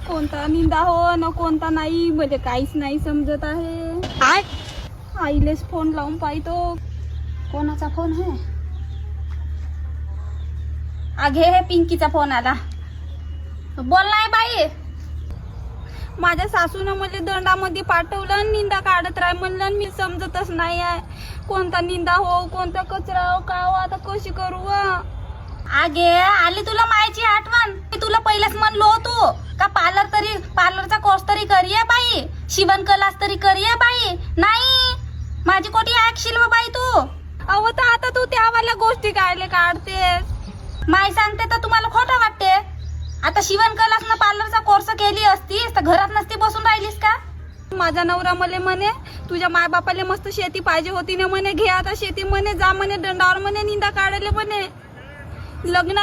कोणता निंदा हो ना कोणता नाही, म्हणजे काहीच नाही समजत आहे. आईलेच फोन लावून पाहतो. कोणाचा फोन आहे? आगे हे पिंकीचा फोन आला. बोल नाही बाई. माझ्या सासूनं मला दंडामध्ये पाठवलं, निंदा काढत राह म्हणलं. मी समजतच नाही आहे कोणता निंदा हो कोणता कचरा हो का हो. आता कशी करू? आगे आली तुला मायची आठवण? मी तुला पहिलेच म्हणलो होतो का पार्लरचा कोर्स तरी करूया बाई, शिवण क्लास तरी करूया बाई. नाही माझी कोटी ऐकशील बाई तू. अहो तर आता तू त्यावाल्या गोष्टी काढले काढतेस. माय सांगते तर तुम्हाला खोटं वाटते. आता शिवण क्लास ना पार्लरचा कोर्स केली असतीस तर घरात नसती बसून राहिलीस का? माझा नवरा मले म्हणे तुझ्या माय बापाले मस्त शेती पाहिजे होती ना म्हणे, घे आता शेती म्हणे, जा म्हणे दंडावर म्हणे निंदा काढले म्हणे. लग्न